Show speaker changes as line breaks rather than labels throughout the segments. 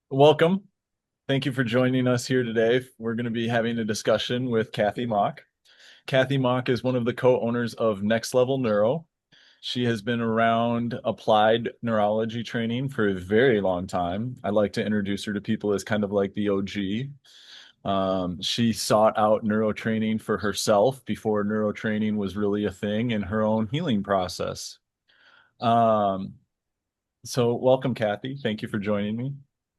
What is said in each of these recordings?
Welcome. Thank you for joining us here today. We're going to be having a discussion with Kathy Mauck. Kathy Mauck is one of the co-owners of Next Level Neuro. She has been around applied neurology training for a very long time. I like to introduce her to people as kind of like the OG. She sought out neurotraining for herself before neurotraining was really a thing in her own healing process. Um, so welcome, Kathy. Thank you for joining me.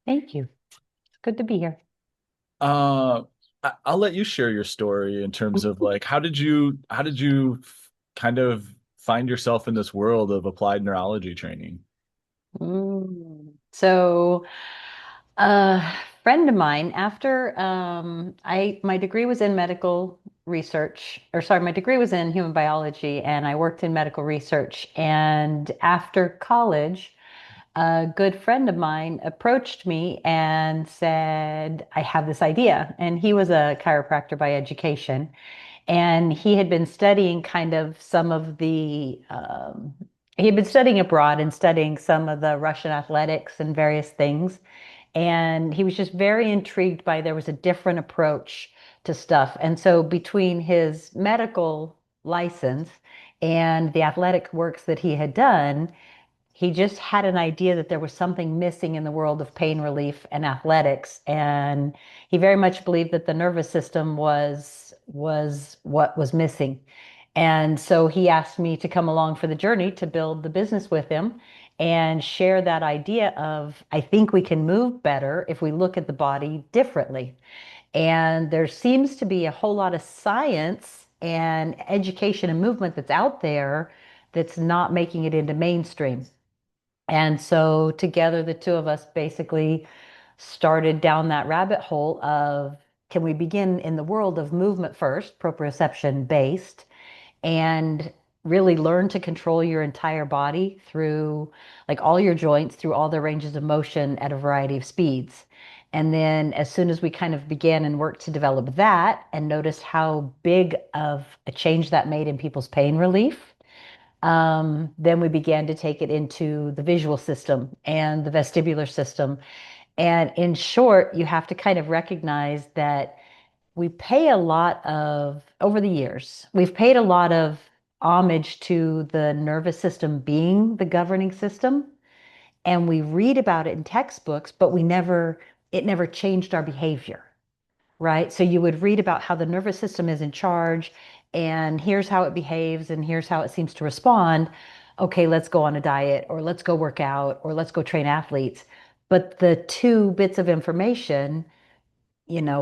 Thank you. It's good to be here.
Uh, I'll let you share your story in terms of like how did you kind of find yourself in this world of applied neurology training?
So, a friend of mine, after my degree was in medical research, or sorry, my degree was in human biology, and I worked in medical research. And after college, a good friend of mine approached me and said, I have this idea. And he was a chiropractor by education. And he had been studying kind of some of he had been studying abroad and studying some of the Russian athletics and various things. And he was just very intrigued by there was a different approach to stuff. And so between his medical license and the athletic works that he had done, he just had an idea that there was something missing in the world of pain relief and athletics, and he very much believed that the nervous system was what was missing. And so he asked me to come along for the journey to build the business with him and share that idea of I think we can move better if we look at the body differently. And there seems to be a whole lot of science and education and movement that's out there that's not making it into mainstream. And so together, the two of us basically started down that rabbit hole of can we begin in the world of movement first, proprioception based, and really learn to control your entire body through like all your joints, through all the ranges of motion at a variety of speeds. And then as soon as we kind of began and worked to develop that and noticed how big of a change that made in people's pain relief, then we began to take it into the visual system and the vestibular system. And in short, you have to kind of recognize that we pay a lot of, over the years, we've paid a lot of homage to the nervous system being the governing system. And we read about it in textbooks, but it never changed our behavior, right? So you would read about how the nervous system is in charge, and here's how it behaves, and here's how it seems to respond. Okay, let's go on a diet, or let's go work out, or let's go train athletes. But the two bits of information,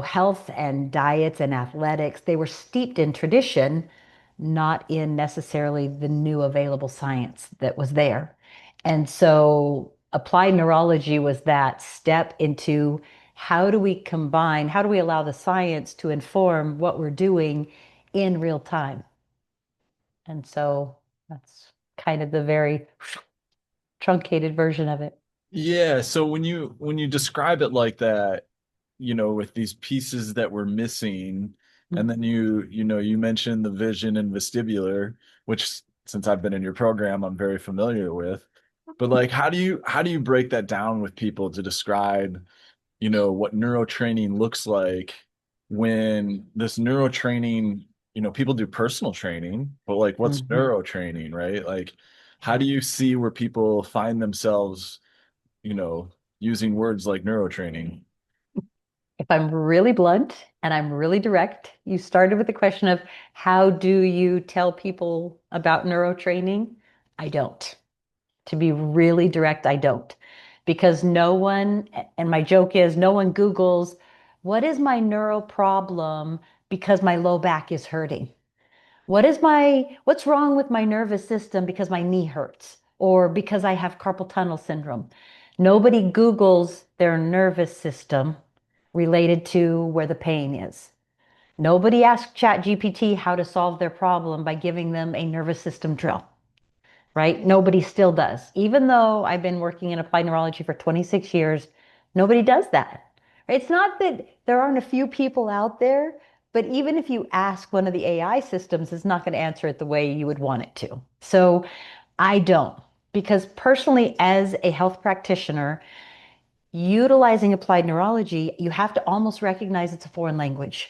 health and diets and athletics, they were steeped in tradition, not in necessarily the new available science that was there. And so applied neurology was that step into how do we allow the science to inform what we're doing in real time? And so that's kind of the very truncated version of it.
Yeah, so when you describe it like that, with these pieces that we're missing, and then you mentioned the vision and vestibular, which since I've been in your program, I'm very familiar with. But like how do you break that down with people to describe what neurotraining looks like when this neurotraining, people do personal training, but like what's
Mhm.
neurotraining, right? Like, how do you see where people find themselves, you know, using words like neurotraining?
If I'm really blunt and I'm really direct, you started with the question of how do you tell people about neurotraining? I don't. To be really direct, I don't. Because no one, and my joke is, no one Googles, what is my neuro problem because my low back is hurting? What's wrong with my nervous system because my knee hurts or because I have carpal tunnel syndrome? Nobody Googles their nervous system related to where the pain is. Nobody asks ChatGPT how to solve their problem by giving them a nervous system drill, right? Nobody still does. Even though I've been working in applied neurology for 26 years, nobody does that. It's not that there aren't a few people out there, but even if you ask one of the AI systems, it's not going to answer it the way you would want it to. So I don't, because personally, as a health practitioner, Utilizing applied neurology, you have to almost recognize it's a foreign language.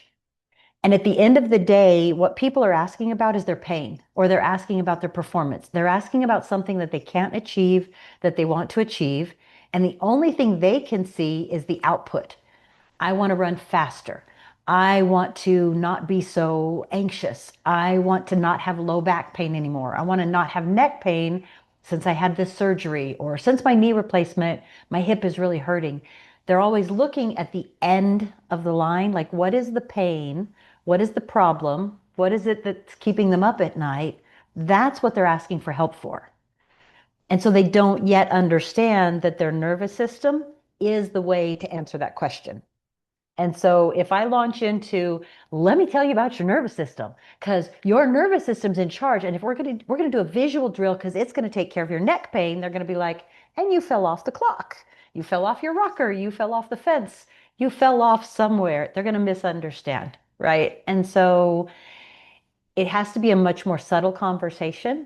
And at the end of the day, what people are asking about is their pain, or they're asking about their performance. They're asking about something that they can't achieve, that they want to achieve. And the only thing they can see is the output. I want to run faster. I want to not be so anxious. I want to not have low back pain anymore. I want to not have neck pain since I had this surgery, or since my knee replacement, my hip is really hurting. They're always looking at the end of the line, like what is the pain? What is the problem? What is it that's keeping them up at night? That's what they're asking for help for. And so they don't yet understand that their nervous system is the way to answer that question. And so if I launch into, let me tell you about your nervous system, because your nervous system's in charge. And if we're gonna do a visual drill because it's gonna take care of your neck pain, they're gonna be like, and you fell off the clock, you fell off your rocker, you fell off the fence, you fell off somewhere. They're gonna misunderstand, right? And so it has to be a much more subtle conversation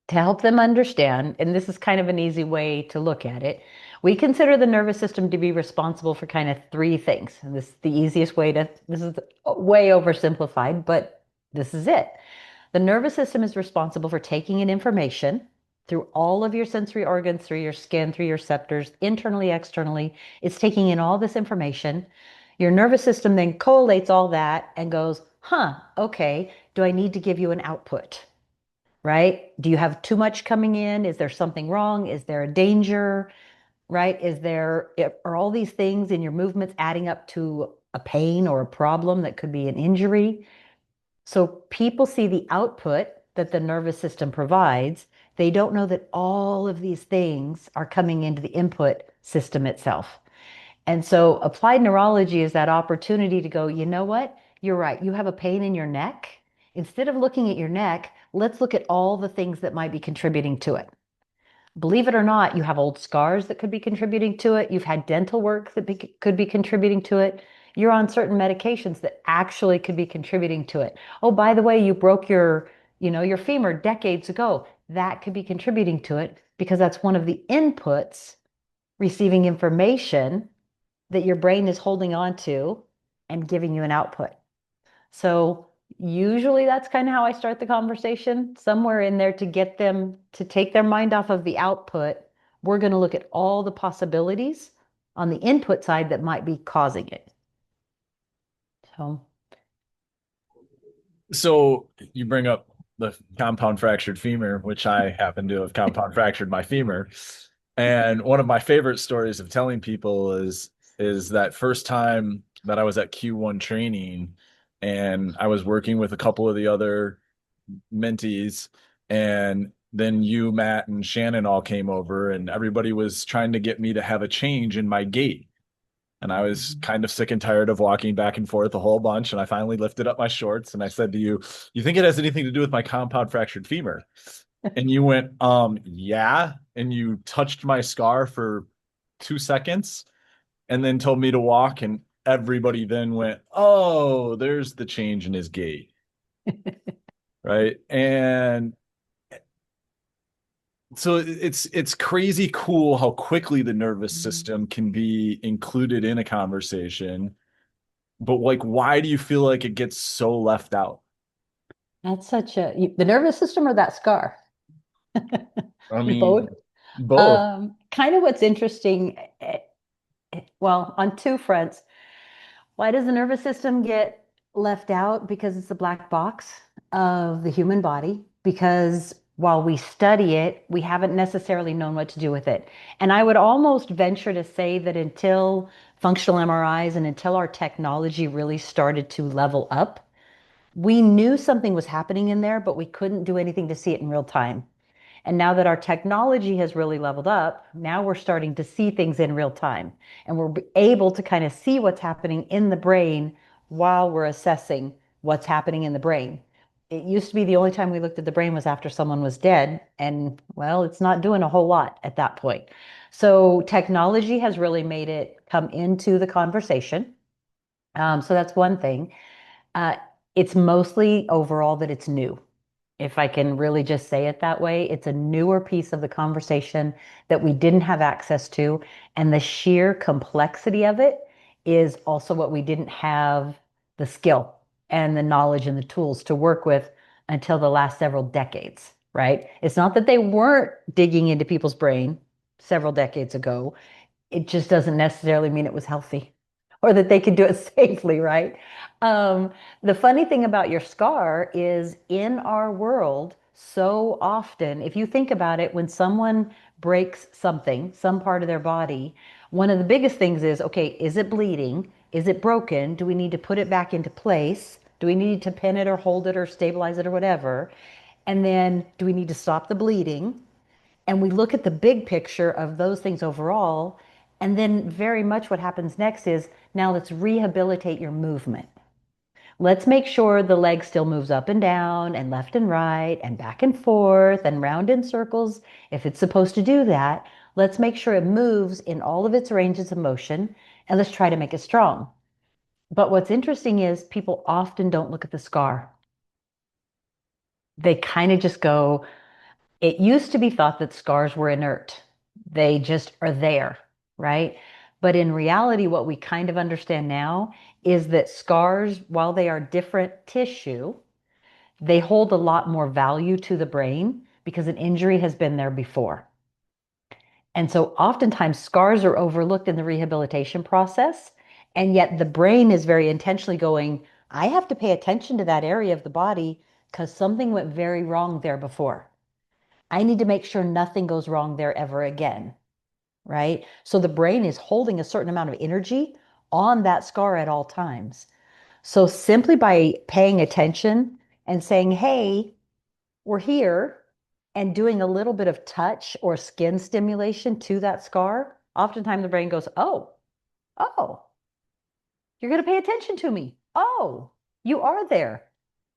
to help them understand, and this is kind of an easy way to look at it. We consider the nervous system to be responsible for kind of three things. And this is the easiest way to, this is way oversimplified, but this is it. The nervous system is responsible for taking in information through all of your sensory organs, through your skin, through your receptors, internally, externally. It's taking in all this information. Your nervous system then collates all that and goes, huh, okay, do I need to give you an output? Right? Do you have too much coming in? Is there something wrong? Is there a danger? Right? Are all these things in your movements adding up to a pain or a problem that could be an injury? So people see the output that the nervous system provides. They don't know that all of these things are coming into the input system itself. And so applied neurology is that opportunity to go, you know what? You're right. You have a pain in your neck. Instead of looking at your neck, let's look at all the things that might be contributing to it. Believe it or not, you have old scars that could be contributing to it. You've had dental work that could be contributing to it. You're on certain medications that actually could be contributing to it. Oh, by the way, you broke your femur decades ago. That could be contributing to it because that's one of the inputs receiving information that your brain is holding on to and giving you an output. So usually that's kind of how I start the conversation, somewhere in there to get them to take their mind off of the output. We're going to look at all the possibilities on the input side that might be causing it. So,
So you bring up the compound fractured femur, which I happen to have compound fractured my femur. And one of my favorite stories of telling people is that first time that I was at Q1 training and I was working with a couple of the other mentees, and then you, Matt, and Shannon all came over and everybody was trying to get me to have a change in my gait. And I was kind of sick and tired of walking back and forth a whole bunch. And I finally lifted up my shorts and I said to you, "You think it has anything to do with my compound fractured femur?" And you went, yeah. And you touched my scar for 2 seconds and then told me to walk. And everybody then went, "Oh, there's the change in his gait." Right. And so it's crazy cool how quickly the nervous system can be included in a conversation. But like, why do you feel like it gets so left out?
that's the nervous system or that scar?
I
Both.
mean, both.
Kind of what's interesting, well, on two fronts. Why does the nervous system get left out? Because it's a black box of the human body. Because while we study it, we haven't necessarily known what to do with it. And I would almost venture to say that until functional MRIs and until our technology really started to level up, we knew something was happening in there, but we couldn't do anything to see it in real time. And now that our technology has really leveled up, now we're starting to see things in real time. And we're able to kind of see what's happening in the brain while we're assessing what's happening in the brain. It used to be the only time we looked at the brain was after someone was dead. And well, it's not doing a whole lot at that point. So technology has really made it come into the conversation. So that's one thing. Uh, it's mostly overall that it's new. if I can really just say it that way. It's a newer piece of the conversation that we didn't have access to. And the sheer complexity of it is also what we didn't have the skill and the knowledge and the tools to work with until the last several decades, right? It's not that they weren't digging into people's brain several decades ago. It just doesn't necessarily mean it was healthy or that they could do it safely, right? Um, the funny thing about your scar is in our world, so often, if you think about it, when someone breaks something, some part of their body, one of the biggest things is, okay, is it bleeding? Is it broken? Do we need to put it back into place? Do we need to pin it or hold it or stabilize it or whatever? And then do we need to stop the bleeding? And we look at the big picture of those things overall. And then, very much what happens next is now let's rehabilitate your movement. Let's make sure the leg still moves up and down and left and right and back and forth and round in circles. If it's supposed to do that, let's make sure it moves in all of its ranges of motion and let's try to make it strong. But what's interesting is people often don't look at the scar. They kind of just go, it used to be thought that scars were inert. They just are there, right? But in reality, what we kind of understand now is that scars, while they are different tissue, they hold a lot more value to the brain because an injury has been there before. And so oftentimes scars are overlooked in the rehabilitation process. And yet the brain is very intentionally going, I have to pay attention to that area of the body because something went very wrong there before. I need to make sure nothing goes wrong there ever again, right? So the brain is holding a certain amount of energy on that scar at all times. So simply by paying attention and saying, hey, we're here, and doing a little bit of touch or skin stimulation to that scar, oftentimes the brain goes, oh, you're going to pay attention to me. Oh, you are there.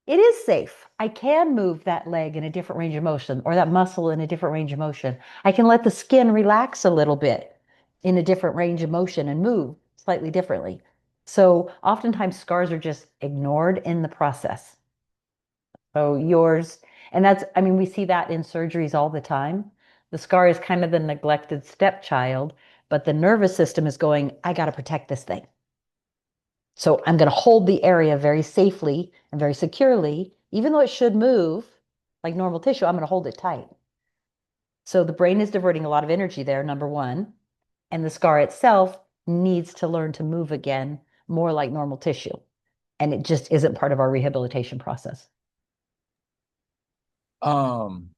It is safe. I can move that leg in a different range of motion or that muscle in a different range of motion. I can let the skin relax a little bit in a different range of motion and move slightly differently. So oftentimes scars are just ignored in the process. So yours, and that's, I mean, we see that in surgeries all the time. The scar is kind of the neglected stepchild, but the nervous system is going, I got to protect this thing. So I'm going to hold the area very safely and very securely, even though it should move like normal tissue, I'm going to hold it tight. So the brain is diverting a lot of energy there, number one. And the scar itself needs to learn to move again more like normal tissue. And it just isn't part of our rehabilitation process.
Um,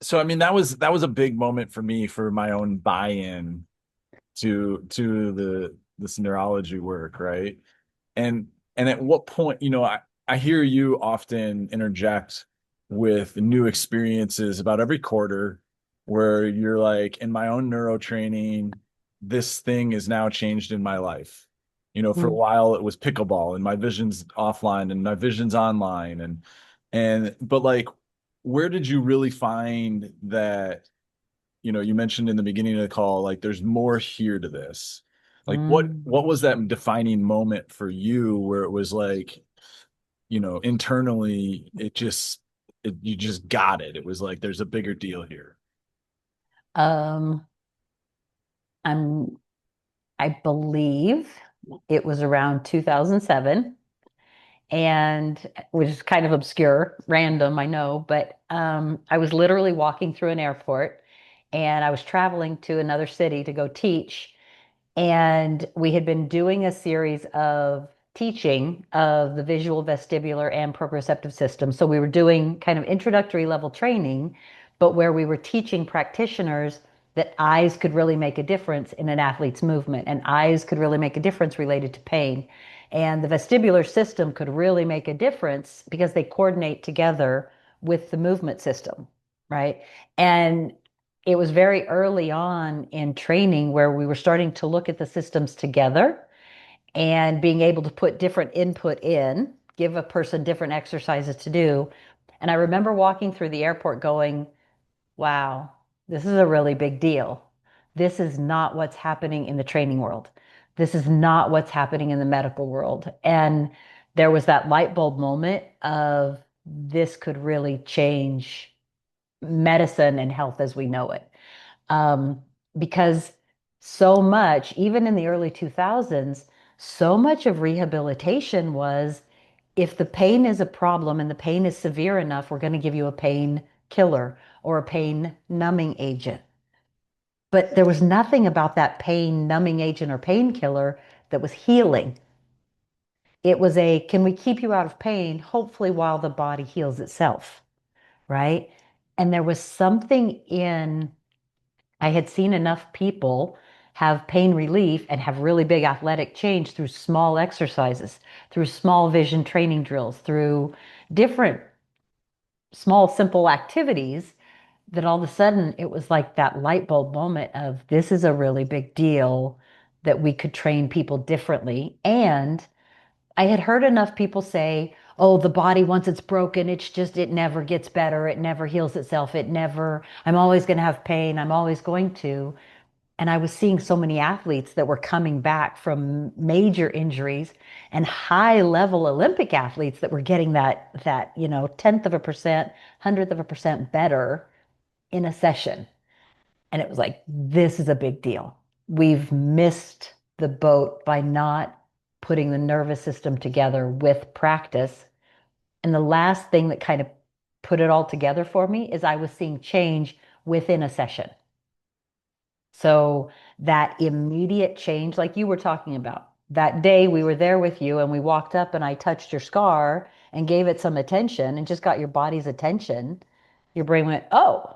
so I mean that was a big moment for me for my own buy-in to the this neurology work, right? And and at what point, I hear you often interject with new experiences about every quarter where you're like, in my own neuro training, this thing is now changed in my life. For a
Mm.
while it was pickleball and my vision's offline and my vision's online and but like where did you really find that you mentioned in the beginning of the call, like there's more here to this. Like what
Mm.
was that defining moment for you where it was like, internally you just got it. It was like there's a bigger deal here.
Um, I'm, I believe it was around 2007, and which is kind of obscure, random, I know, but I was literally walking through an airport and I was traveling to another city to go teach. And we had been doing a series of teaching of the visual, vestibular, and proprioceptive systems. So we were doing kind of introductory level training, but where we were teaching practitioners that eyes could really make a difference in an athlete's movement, and eyes could really make a difference related to pain. And the vestibular system could really make a difference because they coordinate together with the movement system, right? And it was very early on in training where we were starting to look at the systems together and being able to put different input in, give a person different exercises to do. And I remember walking through the airport going, wow, this is a really big deal. This is not what's happening in the training world. This is not what's happening in the medical world. And there was that light bulb moment of this could really change medicine and health as we know it. Um, because so much, even in the early 2000s, so much of rehabilitation was if the pain is a problem and the pain is severe enough, we're going to give you a pain killer or a pain numbing agent. But there was nothing about that pain numbing agent or painkiller that was healing. It was a, can we keep you out of pain, hopefully while the body heals itself, right? And there was something in, I had seen enough people have pain relief and have really big athletic change through small exercises, through small vision training drills, through different small, simple activities that all of a sudden it was like that light bulb moment of this is a really big deal that we could train people differently. And I had heard enough people say, oh, the body, once it's broken, it's just, it never gets better. It never heals itself. It never, I'm always going to have pain. I'm always going to. And I was seeing so many athletes that were coming back from major injuries and high level Olympic athletes that were getting that tenth of a percent, hundredth of a percent better in a session. And it was like, this is a big deal. We've missed the boat by not putting the nervous system together with practice. And the last thing that kind of put it all together for me is I was seeing change within a session. So that immediate change, like you were talking about, that day we were there with you and we walked up and I touched your scar and gave it some attention and just got your body's attention, your brain went, oh,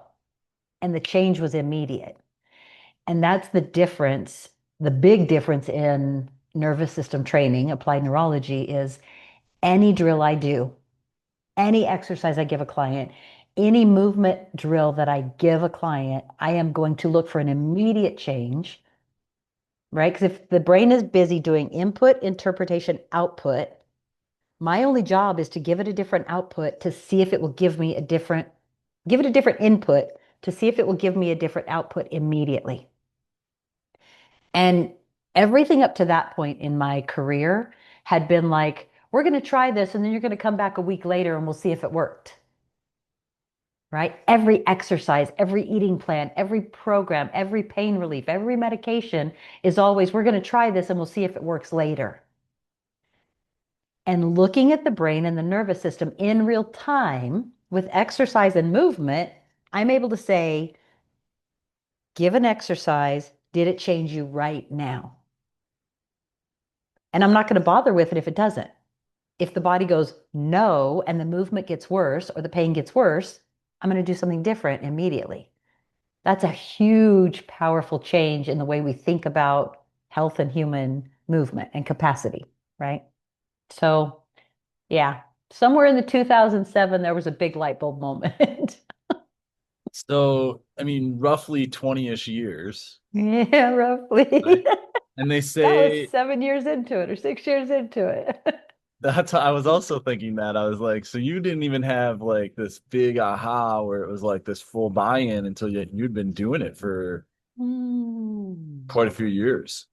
and the change was immediate. And that's the difference, the big difference in nervous system training, applied neurology, is any drill I do, any exercise I give a client, any movement drill that I give a client, I am going to look for an immediate change, right? Because if the brain is busy doing input, interpretation, output, my only job is to give it a different output to see if it will give it a different input to see if it will give me a different output immediately. And everything up to that point in my career had been like, we're going to try this and then you're going to come back a week later and we'll see if it worked. Right? Every exercise, every eating plan, every program, every pain relief, every medication is always, we're going to try this and we'll see if it works later. And looking at the brain and the nervous system in real time with exercise and movement, I'm able to say, give an exercise, did it change you right now? And I'm not going to bother with it if it doesn't. If the body goes no and the movement gets worse or the pain gets worse, I'm going to do something different immediately. That's a huge, powerful change in the way we think about health and human movement and capacity, right? So, yeah, somewhere in the 2007, there was a big light bulb moment.
So, I mean, roughly 20-ish years,
Yeah, roughly.
right? And they
That was
say
7 years into it or 6 years into it.
that's I was also thinking that. I was like, so you didn't even have like this big aha where it was like this full buy-in until you'd been doing it for
Hmm.
quite a few years.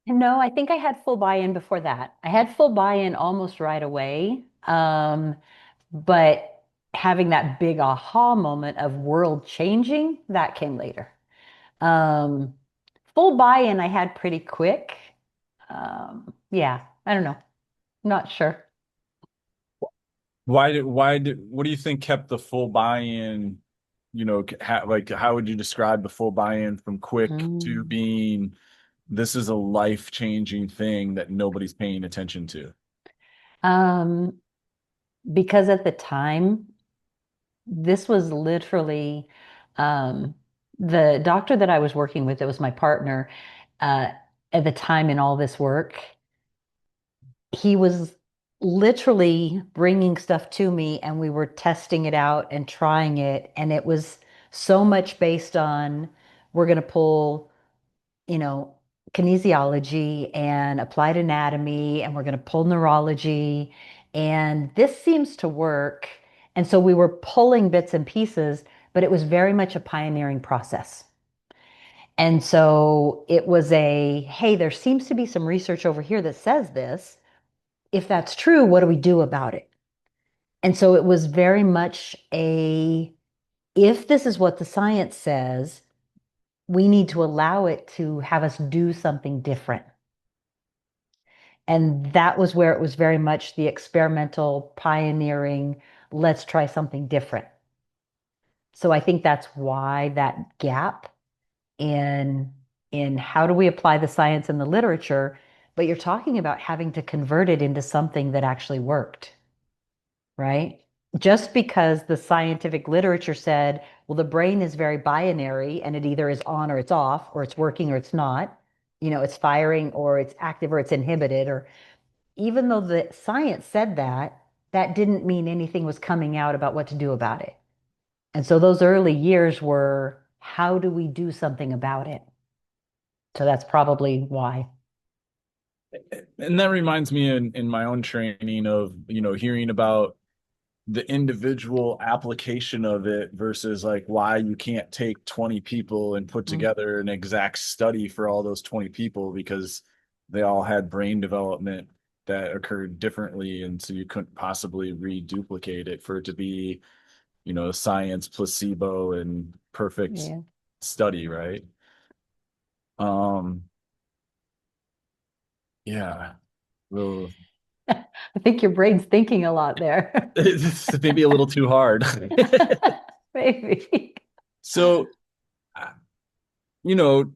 No, I think I had full buy-in before that. I had full buy-in almost right away. But having that big aha moment of world changing, that came later. Um, Full buy-in I had pretty quick. Yeah, I don't know. Not sure.
What do you think kept the full buy-in, like how would you describe the full buy-in from quick to
Mm.
being this is a life-changing thing that nobody's paying attention to?
Um, because at the time, this was literally um, the doctor that I was working with, it was my partner uh, at the time in all this work. He was literally bringing stuff to me and we were testing it out and trying it. And it was so much based on we're going to pull, you know, kinesiology and applied anatomy, and we're going to pull neurology. And this seems to work. And so we were pulling bits and pieces, but it was very much a pioneering process. And so it was a, hey, there seems to be some research over here that says this. if that's true, what do we do about it? And so it was very much a, if this is what the science says, we need to allow it to have us do something different. And that was where it was very much the experimental, pioneering, let's try something different. So I think that's why that gap in how do we apply the science and the literature, but you're talking about having to convert it into something that actually worked, right? Just because the scientific literature said, well, the brain is very binary and it either is on or it's off, or it's working or it's not, it's firing or it's active or it's inhibited, or even though the science said that, that didn't mean anything was coming out about what to do about it. And so those early years were, how do we do something about it? So that's probably why.
And that reminds me in my own training of, hearing about the individual application of it versus like why you can't take 20 people and put
Mm.
together an exact study for all those 20 people because they all had brain development that occurred differently. And so you couldn't possibly reduplicate it for it to be, science, placebo, and perfect
Yeah.
study, right? Um, yeah. Well,
I think your brain's thinking a lot there.
it's maybe a little too hard.
Maybe.
So, uh, you know,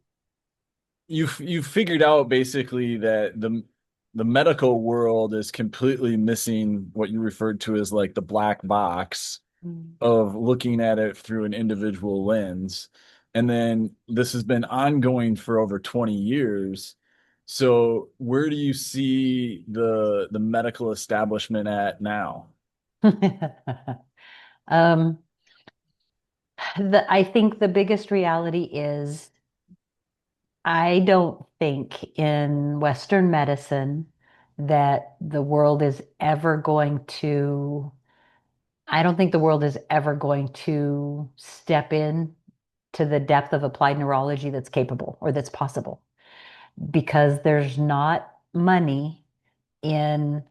you've figured out basically that the medical world is completely missing what you referred to as like the black box
Mm.
of looking at it through an individual lens. And then this has been ongoing for over 20 years. So where do you see the medical establishment at now?
Um, I think the biggest reality is I don't think in Western medicine that the world is ever going to, I don't think the world is ever going to step in to the depth of applied neurology that's capable or that's possible because there's not money in,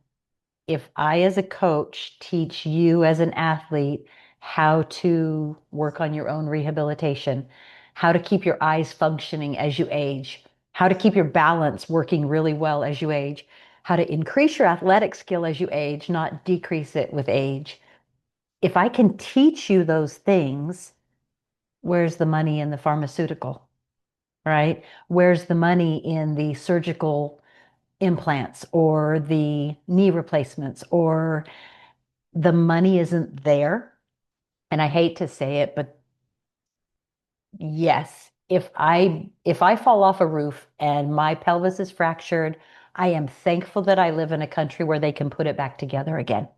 if I, as a coach, teach you as an athlete how to work on your own rehabilitation, how to keep your eyes functioning as you age, how to keep your balance working really well as you age, how to increase your athletic skill as you age, not decrease it with age. If I can teach you those things, where's the money in the pharmaceutical, right? Where's the money in the surgical implants or the knee replacements, or the money isn't there. And I hate to say it, but yes, if I fall off a roof and my pelvis is fractured, I am thankful that I live in a country where they can put it back together again.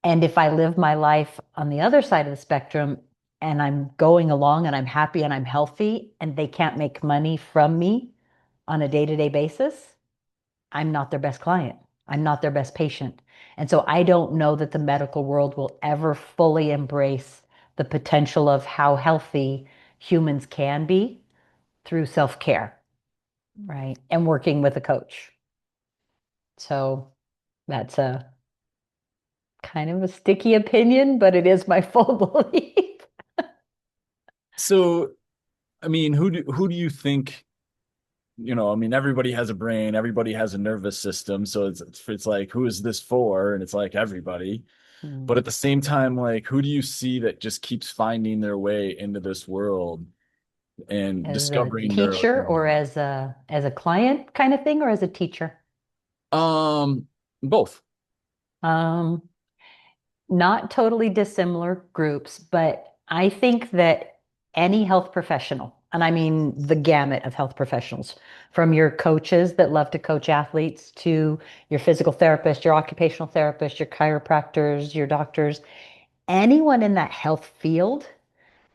And if I live my life on the other side of the spectrum and I'm going along and I'm happy and I'm healthy and they can't make money from me on a day-to-day basis, I'm not their best client. I'm not their best patient. And so I don't know that the medical world will ever fully embrace the potential of how healthy humans can be through self-care, right? And working with a coach. So that's a kind of a sticky opinion, but it is my full belief.
So, I mean, who do you think, I mean, everybody has a brain, everybody has a nervous system, so it's like who is this for? And it's like everybody.
Hmm.
But at the same time, like who do you see that just keeps finding their way into this world and
As a
discovering
teacher or
neuroscience?
as a client kind of thing, or as a teacher?
Both.
Um, Not totally dissimilar groups, but I think that any health professional, and I mean the gamut of health professionals, from your coaches that love to coach athletes to your physical therapist, your occupational therapist, your chiropractors, your doctors, anyone in that health field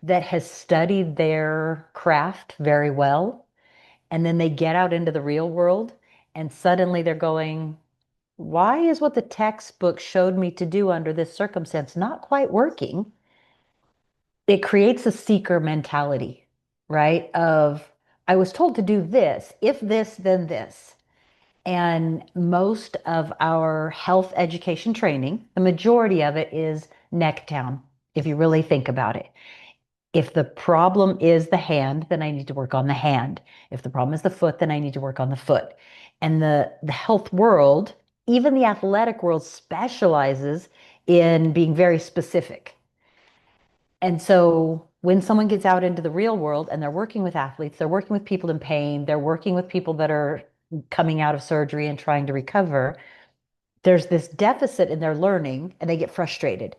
that has studied their craft very well, and then they get out into the real world and suddenly they're going, why is what the textbook showed me to do under this circumstance not quite working? It creates a seeker mentality, right? Of, I was told to do this, if this, then this. And most of our health education training, the majority of it is neck down, if you really think about it. If the problem is the hand, then I need to work on the hand. If the problem is the foot, then I need to work on the foot. And the health world, even the athletic world, specializes in being very specific. And so when someone gets out into the real world and they're working with athletes, they're working with people in pain, they're working with people that are coming out of surgery and trying to recover, there's this deficit in their learning and they get frustrated.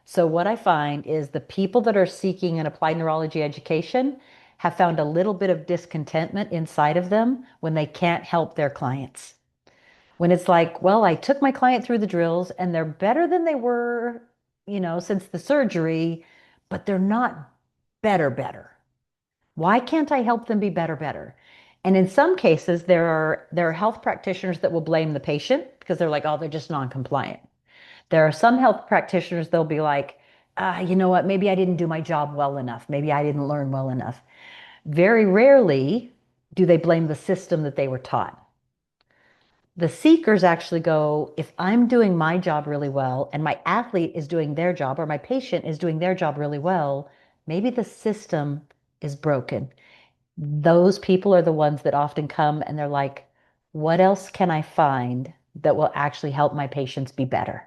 So, what I find is the people that are seeking an applied neurology education have found a little bit of discontentment inside of them when they can't help their clients. When it's like, well, I took my client through the drills and they're better than they were, since the surgery, but they're not better. Why can't I help them be better? And in some cases, there are health practitioners that will blame the patient because they're like, oh, they're just non-compliant. There are some health practitioners, they'll be like, you know what, maybe I didn't do my job well enough. Maybe I didn't learn well enough. Very rarely do they blame the system that they were taught. The seekers actually go, if I'm doing my job really well and my athlete is doing their job or my patient is doing their job really well, maybe the system is broken. Those people are the ones that often come and they're like, what else can I find that will actually help my patients be better?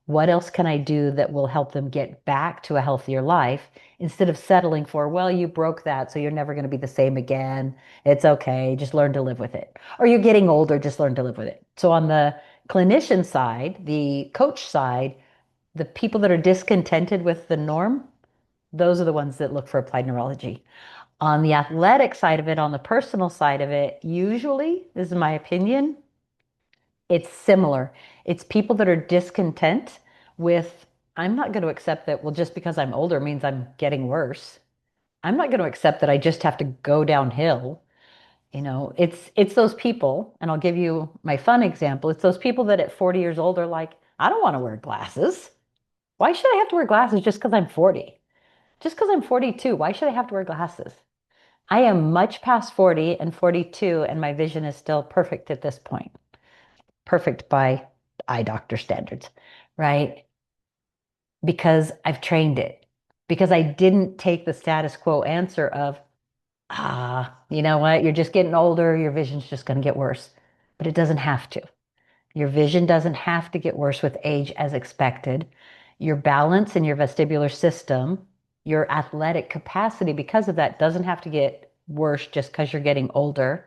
What else can I do that will help them get back to a healthier life instead of settling for, well, you broke that, so you're never going to be the same again. It's okay. Just learn to live with it. Or you're getting older, just learn to live with it. So, on the clinician side, the coach side, the people that are discontented with the norm, those are the ones that look for applied neurology. On the athletic side of it, on the personal side of it, usually, this is my opinion, it's similar. It's people that are discontent with, I'm not going to accept that, well, just because I'm older means I'm getting worse. I'm not going to accept that I just have to go downhill. It's those people, and I'll give you my fun example. It's those people that at 40 years old are like, I don't want to wear glasses. Why should I have to wear glasses just because I'm 40? Just because I'm 42, why should I have to wear glasses? I am much past 40 and 42, and my vision is still perfect at this point. Perfect by eye doctor standards, right? Because I've trained it. Because I didn't take the status quo answer of, you know what? You're just getting older. Your vision's just going to get worse. But it doesn't have to. Your vision doesn't have to get worse with age as expected. Your balance in your vestibular system, your athletic capacity because of that doesn't have to get worse just because you're getting older.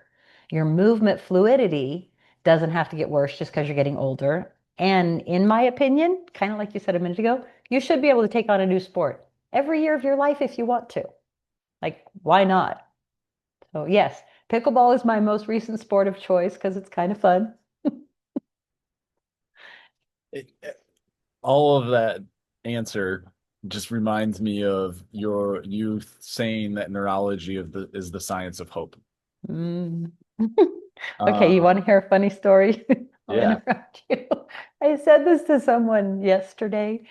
Your movement fluidity doesn't have to get worse just because you're getting older. And in my opinion, kind of like you said a minute ago, you should be able to take on a new sport every year of your life if you want to. Like, why not? So, yes, pickleball is my most recent sport of choice because it's kind of fun.
It, all of that answer just reminds me of your youth saying that neurology is the science of hope.
Mm. Okay, you
Uh,
want to hear a funny story? I'll
yeah.
interrupt you. I said this to someone yesterday,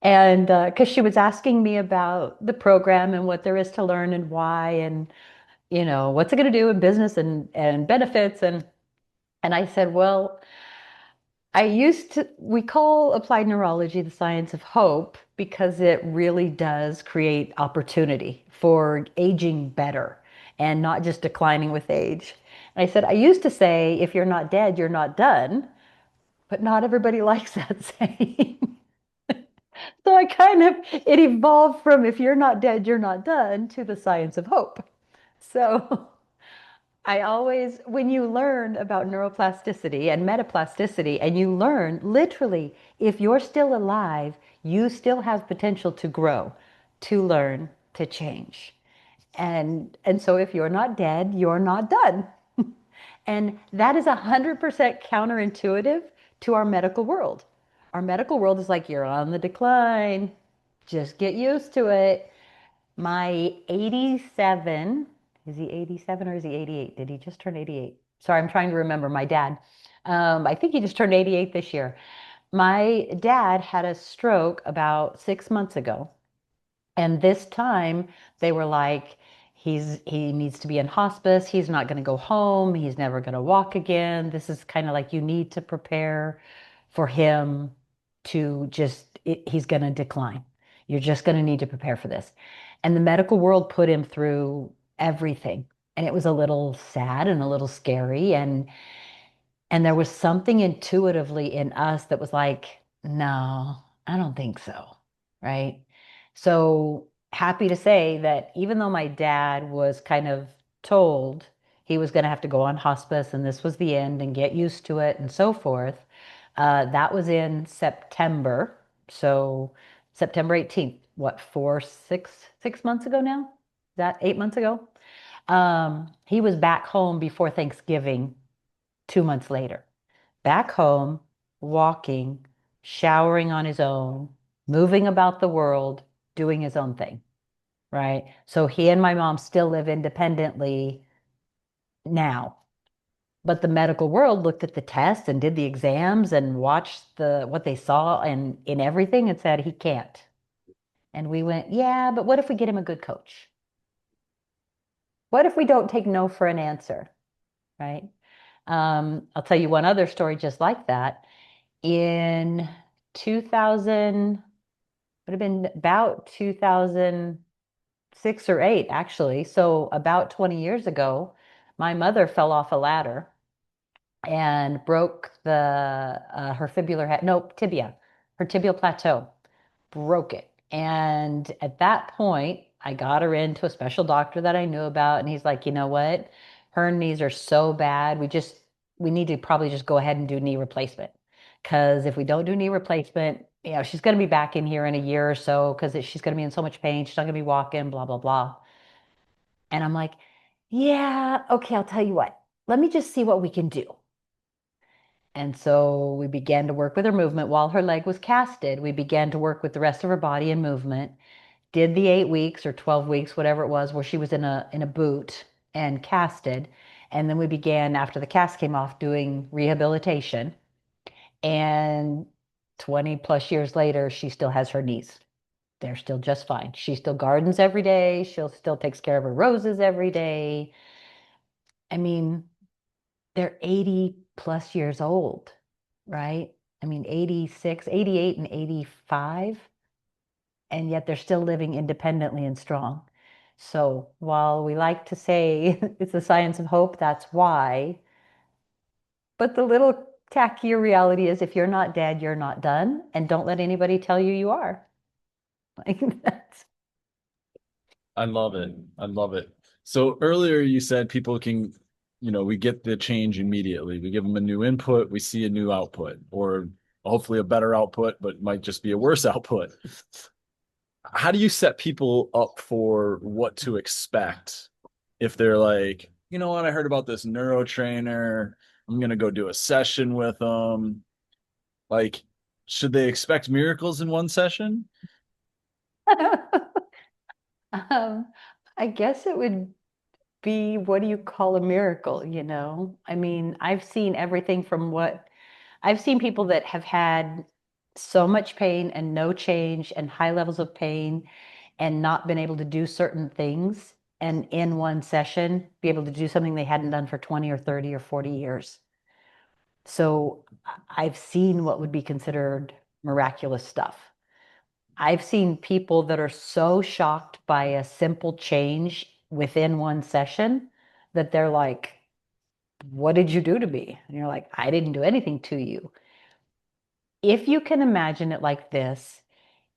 and because she was asking me about the program and what there is to learn and why, and what's it going to do in business and benefits, and I said, well, we call applied neurology the science of hope because it really does create opportunity for aging better and not just declining with age. And I said, I used to say, if you're not dead, you're not done, but not everybody likes that saying. So it evolved from if you're not dead, you're not done to the science of hope. So when you learn about neuroplasticity and metaplasticity, and you learn literally, if you're still alive, you still have potential to grow, to learn, to change. And so if you're not dead, you're not done. And that is 100% counterintuitive to our medical world. Our medical world is like, you're on the decline, just get used to it. My 87, is he 87 or is he 88? Did he just turn 88? Sorry, I'm trying to remember my dad. I think he just turned 88 this year. My dad had a stroke about 6 months ago. And this time they were like, he needs to be in hospice. He's not going to go home. He's never going to walk again. This is kind of like you need to prepare for him to he's going to decline. You're just going to need to prepare for this. And the medical world put him through everything. And it was a little sad and a little scary. And there was something intuitively in us that was like, no, I don't think so. Right. So happy to say that even though my dad was kind of told he was going to have to go on hospice and this was the end and get used to it and so forth, that was in September. So September 18th, what, 6 months ago now? Is that 8 months ago? He was back home before Thanksgiving 2 months later, back home, walking, showering on his own, moving about the world, doing his own thing, right? So he and my mom still live independently now. But the medical world looked at the tests and did the exams and watched what they saw and in everything and said he can't. And we went, yeah, but what if we get him a good coach? What if we don't take no for an answer, right? I'll tell you one other story just like that. In 2000, would have been about 2006 or 8, actually. So about 20 years ago, my mother fell off a ladder and broke her fibular head, no, tibia, her tibial plateau, broke it. And at that point, I got her into a special doctor that I knew about, and he's like, you know what? Her knees are so bad, we need to probably just go ahead and do knee replacement. Because if we don't do knee replacement, she's going to be back in here in a year or so because she's going to be in so much pain. She's not going to be walking, blah, blah, blah. And I'm like, yeah, okay, I'll tell you what. Let me just see what we can do. And so we began to work with her movement while her leg was casted. We began to work with the rest of her body and movement. Did the 8 weeks or 12 weeks, whatever it was, where she was in a boot and casted. And then we began, after the cast came off, doing rehabilitation. And 20 plus years later, she still has her knees. They're still just fine. She still gardens every day. She'll still takes care of her roses every day. I mean, they're 80 plus years old, right? I mean, 86, 88, and 85, and yet they're still living independently and strong. So while we like to say it's the science of hope, that's why. But the little tackier reality is if you're not dead, you're not done. And don't let anybody tell you you are. Like that's
I love it. I love it. So earlier you said people can, we get the change immediately. We give them a new input, we see a new output, or hopefully a better output, but might just be a worse output. How do you set people up for what to expect if they're like, you know what, I heard about this neuro trainer. I'm gonna go do a session with them. Like, should they expect miracles in one session?
um, I guess it would be what do you call a miracle, I mean, I've seen people that have had so much pain and no change and high levels of pain and not been able to do certain things and in one session be able to do something they hadn't done for 20 or 30 or 40 years. So I've seen what would be considered miraculous stuff. I've seen people that are so shocked by a simple change within one session that they're like, what did you do to me? And you're like, I didn't do anything to you. If you can imagine it like this,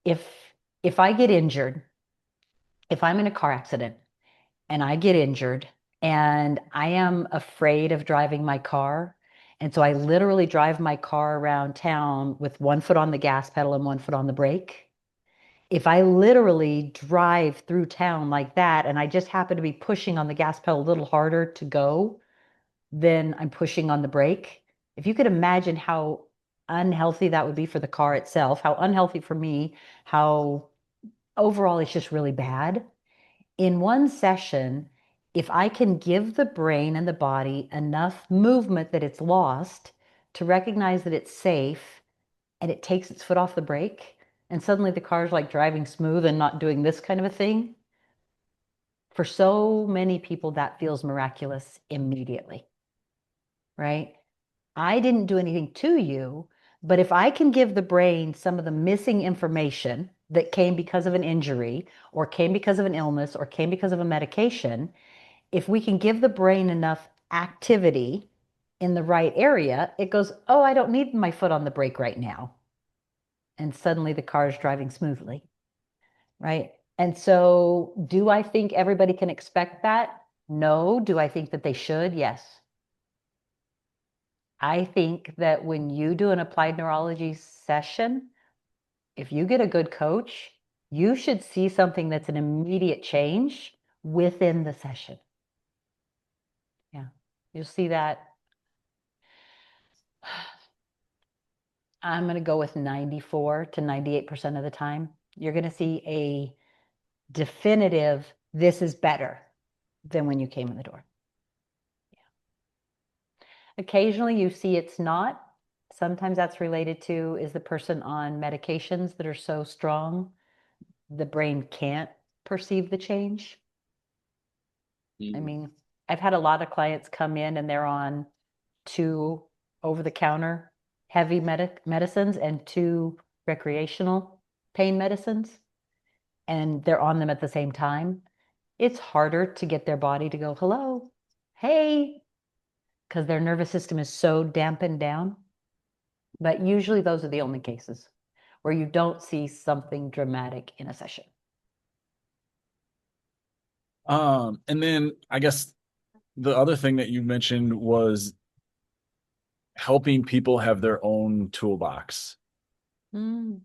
if if I get injured, if I'm in a car accident and I get injured and I am afraid of driving my car, and so I literally drive my car around town with one foot on the gas pedal and one foot on the brake. If I literally drive through town like that and I just happen to be pushing on the gas pedal a little harder to go, then I'm pushing on the brake. If you could imagine how unhealthy that would be for the car itself, how unhealthy for me, how overall it's just really bad. In one session, if I can give the brain and the body enough movement that it's lost to recognize that it's safe and it takes its foot off the brake, and suddenly the car's like driving smooth and not doing this kind of a thing, For so many people, that feels miraculous immediately, right? I didn't do anything to you, but if I can give the brain some of the missing information that came because of an injury or came because of an illness or came because of a medication, if we can give the brain enough activity in the right area, it goes, oh, I don't need my foot on the brake right now. And suddenly the car is driving smoothly, right? And so, do I think everybody can expect that? No. Do I think that they should? Yes. I think that when you do an applied neurology session, if you get a good coach, you should see something that's an immediate change within the session. Yeah. You'll see that. I'm going to go with 94 to 98% of the time. You're going to see a definitive, this is better than when you came in the door. Occasionally you see it's not. Sometimes that's related to, is the person on medications that are so strong the brain can't perceive the change. I mean, I've had a lot of clients come in and they're on two over-the-counter heavy medicines and two recreational pain medicines, and they're on them at the same time. It's harder to get their body to go, hello, hey, because their nervous system is so dampened down. But usually those are the only cases where you don't see something dramatic in a session.
And then I guess the other thing that you mentioned was helping people have their own toolbox,
Mm,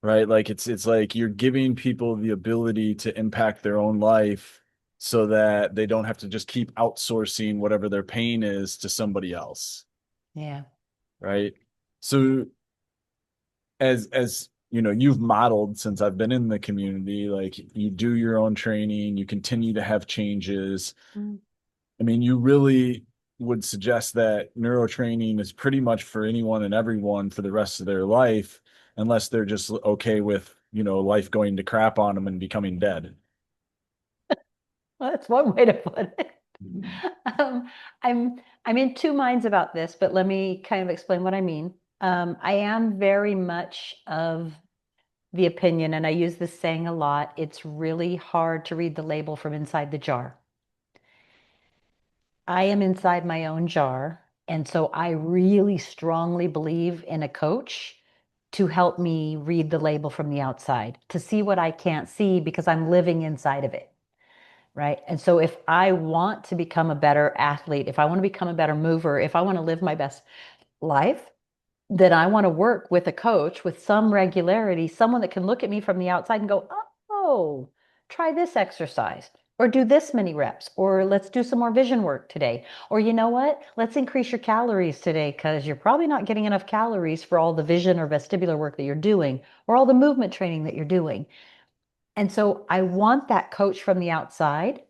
right? Like it's like you're giving people the ability to impact their own life so that they don't have to just keep outsourcing whatever their pain is to somebody else,
yeah.
right? So as you know, you've modeled since I've been in the community, like you do your own training, you continue to have changes.
Mm.
I mean, you really would suggest that neurotraining is pretty much for anyone and everyone for the rest of their life, unless they're just okay with, life going to crap on them and becoming dead.
Well, that's one way to put it. Um, I'm in two minds about this, but let me kind of explain what I mean. I am very much of the opinion, and I use this saying a lot, it's really hard to read the label from inside the jar. I am inside my own jar, and so I really strongly believe in a coach to help me read the label from the outside, to see what I can't see because I'm living inside of it. Right. And so if I want to become a better athlete, if I want to become a better mover, if I want to live my best life, then I want to work with a coach with some regularity, someone that can look at me from the outside and go, oh, try this exercise or do this many reps, or let's do some more vision work today. Or you know what? Let's increase your calories today because you're probably not getting enough calories for all the vision or vestibular work that you're doing or all the movement training that you're doing. And so I want that coach from the outside,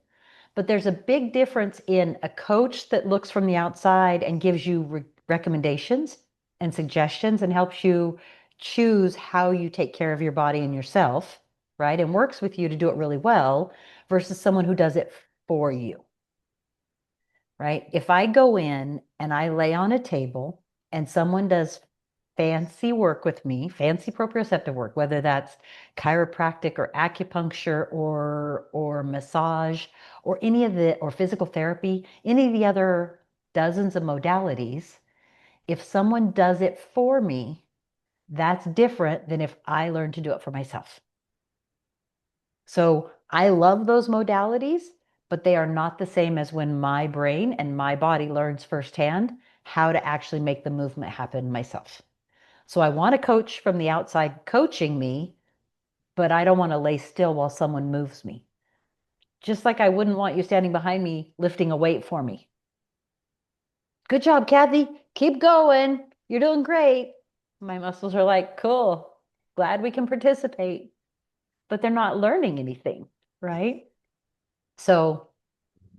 but there's a big difference in a coach that looks from the outside and gives you recommendations and suggestions and helps you choose how you take care of your body and yourself, right? And works with you to do it really well versus someone who does it for you, right? If I go in and I lay on a table and someone does fancy work with me, fancy proprioceptive work, whether that's chiropractic or acupuncture or massage or any of the or physical therapy, any of the other dozens of modalities, if someone does it for me, that's different than if I learn to do it for myself. So I love those modalities, but they are not the same as when my brain and my body learns firsthand how to actually make the movement happen myself. So I want a coach from the outside coaching me, but I don't want to lay still while someone moves me. Just like I wouldn't want you standing behind me lifting a weight for me. Good job, Kathy. Keep going. You're doing great. My muscles are like, cool. Glad we can participate, but they're not learning anything, right? So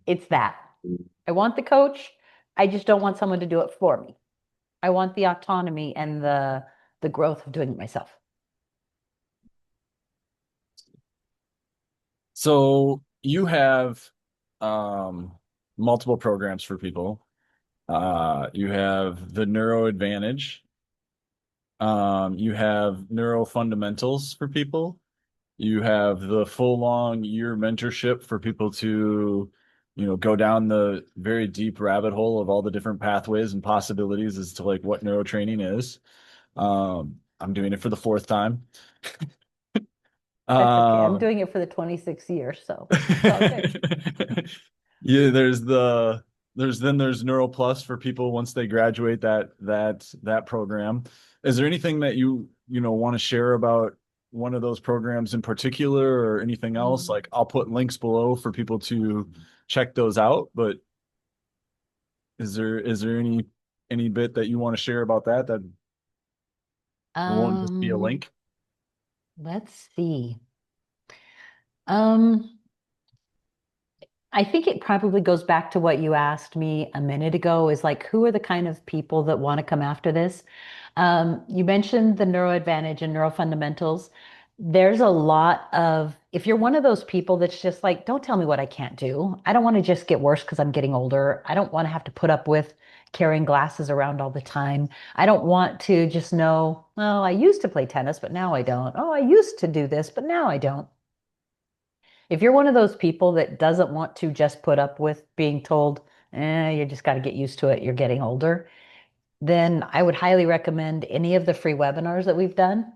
it's that. I want the coach. I just don't want someone to do it for me. I want the autonomy and the growth of doing it myself.
So you have um, multiple programs for people. You have the Neuro Advantage. You have Neuro Fundamentals for people. You have the full long year mentorship for people to, go down the very deep rabbit hole of all the different pathways and possibilities as to like what neurotraining is. I'm doing it for the fourth time.
That's okay. I'm
Um,
doing it for the 26th year, so it's all good.
yeah, there's Neuro Plus for people once they graduate that program. Is there anything that you want to share about one of those programs in particular or anything else?
Mm.
Like I'll put links below for people to check those out, but is there any bit that you want to share about that won't just be a
Um,
link?
let's see. Um, I think it probably goes back to what you asked me a minute ago is like, who are the kind of people that want to come after this? You mentioned the neuro advantage and neuro fundamentals. There's a lot of, if you're one of those people that's just like, don't tell me what I can't do. I don't want to just get worse because I'm getting older. I don't want to have to put up with carrying glasses around all the time. I don't want to just know, oh, I used to play tennis, but now I don't. Oh, I used to do this, but now I don't. If you're one of those people that doesn't want to just put up with being told, you just got to get used to it, you're getting older, then I would highly recommend any of the free webinars that we've done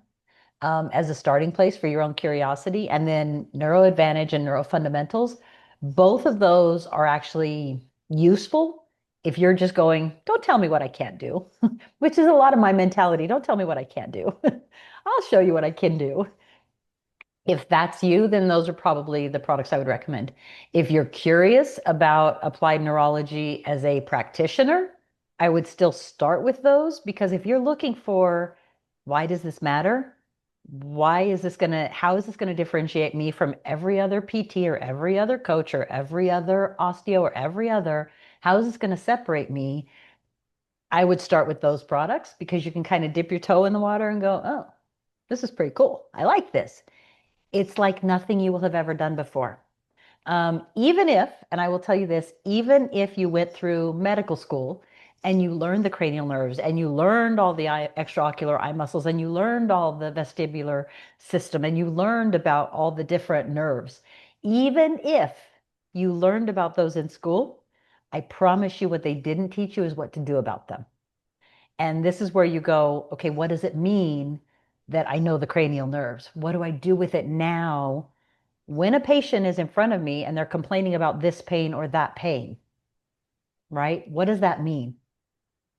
as a starting place for your own curiosity. And then Neuro Advantage and Neuro Fundamentals, both of those are actually useful if you're just going, don't tell me what I can't do, which is a lot of my mentality. Don't tell me what I can't do. I'll show you what I can do. If that's you, then those are probably the products I would recommend. If you're curious about applied neurology as a practitioner, I would still start with those because if you're looking for why does this matter? How is this going to differentiate me from every other PT or every other coach or every other osteo or every other? How is this going to separate me? I would start with those products because you can kind of dip your toe in the water and go, oh, this is pretty cool. I like this. It's like nothing you will have ever done before. Even if, and I will tell you this, even if you went through medical school and you learned the cranial nerves and you learned all the extraocular eye muscles and you learned all the vestibular system and you learned about all the different nerves, even if you learned about those in school, I promise you what they didn't teach you is what to do about them. And this is where you go, okay, what does it mean that I know the cranial nerves? What do I do with it now when a patient is in front of me and they're complaining about this pain or that pain, right? What does that mean?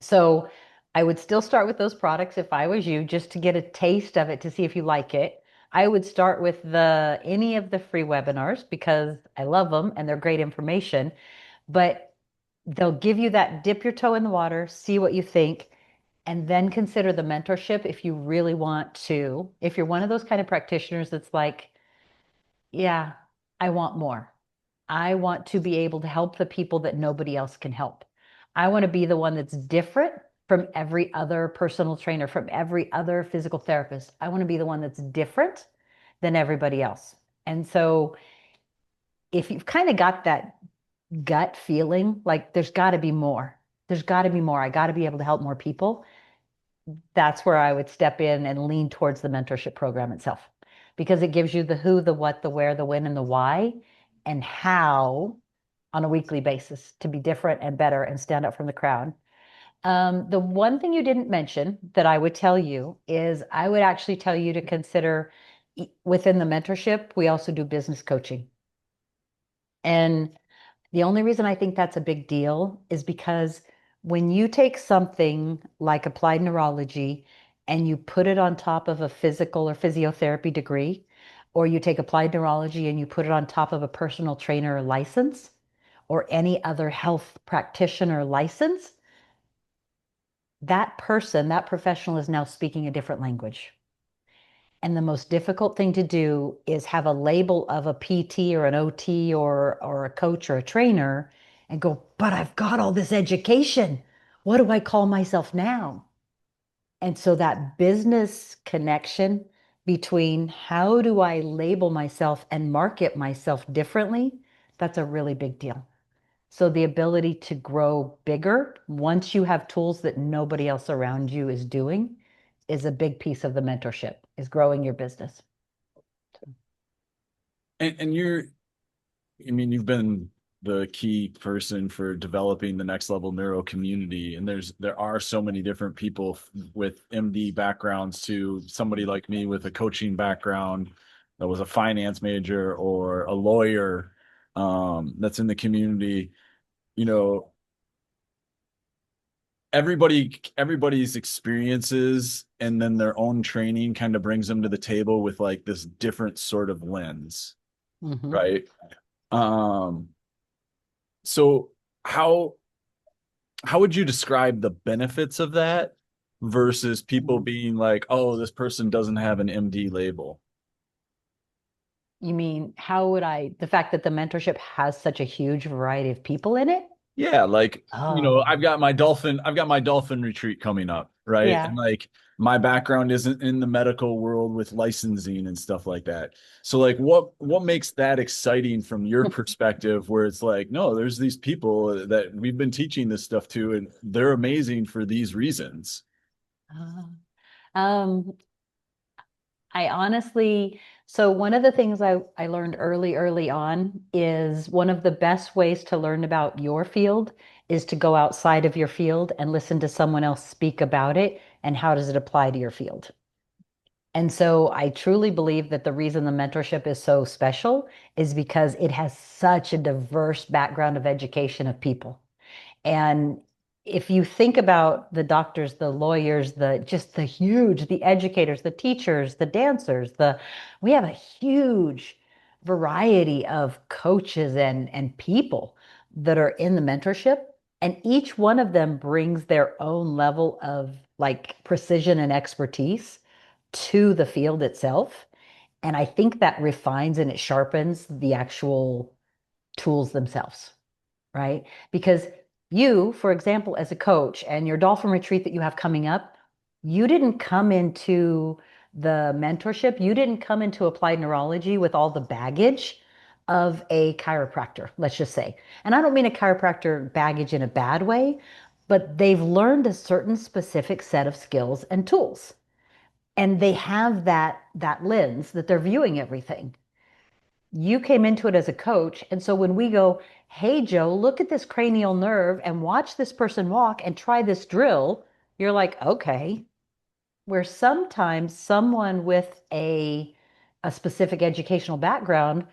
So I would still start with those products if I was you, just to get a taste of it to see if you like it. I would start with the any of the free webinars because I love them and they're great information, but they'll give you that dip your toe in the water, see what you think, and then consider the mentorship if you really want to. If you're one of those kind of practitioners that's like, yeah, I want more. I want to be able to help the people that nobody else can help. I want to be the one that's different from every other personal trainer, from every other physical therapist. I want to be the one that's different than everybody else. And so if you've kind of got that gut feeling like there's got to be more, there's got to be more, I got to be able to help more people, that's where I would step in and lean towards the mentorship program itself because it gives you the who, the what, the where, the when, and the why, and how on a weekly basis to be different and better and stand out from the crowd. The one thing you didn't mention that I would tell you is I would actually tell you to consider within the mentorship, we also do business coaching. And the only reason I think that's a big deal is because when you take something like applied neurology and you put it on top of a physical or physiotherapy degree, or you take applied neurology and you put it on top of a personal trainer license or any other health practitioner license, that person, that professional is now speaking a different language. And the most difficult thing to do is have a label of a PT or an OT or a coach or a trainer and go, but I've got all this education. What do I call myself now? And so that business connection between how do I label myself and market myself differently, that's a really big deal. So the ability to grow bigger once you have tools that nobody else around you is doing is a big piece of the mentorship, is growing your business.
And I mean, you've been the key person for developing the next level neuro community. And there are so many different people with MD backgrounds to somebody like me with a coaching background that was a finance major or a lawyer that's in the community. You know, everybody's experiences and then their own training kind of brings them to the table with like this different sort of lens,
Hmm.
right? Um, so how how would you describe the benefits of that versus people being like, oh, this person doesn't have an MD label?
You mean, how would the fact that the mentorship has such a huge variety of people in it?
Yeah, like,
Oh,
I've got my dolphin retreat coming up, right?
yeah.
And like my background isn't in the medical world with licensing and stuff like that. So like what makes that exciting from your perspective where it's like, no, there's these people that we've been teaching this stuff to and they're amazing for these reasons.
Uh, Um, I honestly, so one of the things I learned early on is one of the best ways to learn about your field is to go outside of your field and listen to someone else speak about it and how does it apply to your field. And so I truly believe that the reason the mentorship is so special is because it has such a diverse background of education of people. And if you think about the doctors, the lawyers, the educators, the teachers, the dancers, we have a huge variety of coaches and people that are in the mentorship. And each one of them brings their own level of like precision and expertise to the field itself. And I think that refines and it sharpens the actual tools themselves, right? Because you, for example, as a coach and your dolphin retreat that you have coming up, you didn't come into the mentorship, you didn't come into applied neurology with all the baggage of a chiropractor, let's just say. And I don't mean a chiropractor baggage in a bad way, but they've learned a certain specific set of skills and tools. And they have that lens that they're viewing everything. You came into it as a coach. And so when we go, hey, Joe, look at this cranial nerve and watch this person walk and try this drill, you're like, okay. Where sometimes someone with a specific educational background,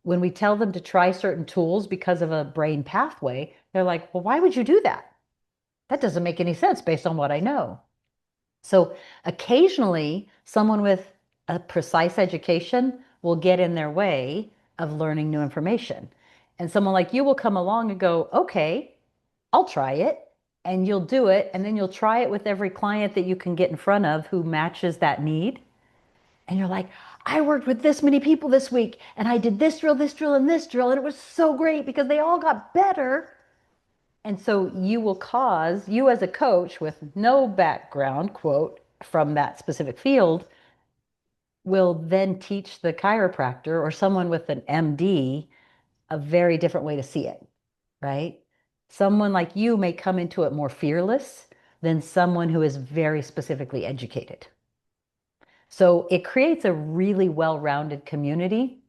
when we tell them to try certain tools because of a brain pathway, they're like, well, why would you do that? That doesn't make any sense based on what I know. So occasionally, someone with a precise education will get in their way of learning new information. And someone like you will come along and go, okay, I'll try it. And you'll do it. And then you'll try it with every client that you can get in front of who matches that need. And you're like, I worked with this many people this week and I did this drill, and this drill. And it was so great because they all got better. And so you as a coach with no background, quote, from that specific field, will then teach the chiropractor or someone with an MD a very different way to see it, right? Someone like you may come into it more fearless than someone who is very specifically educated. So it creates a really well-rounded community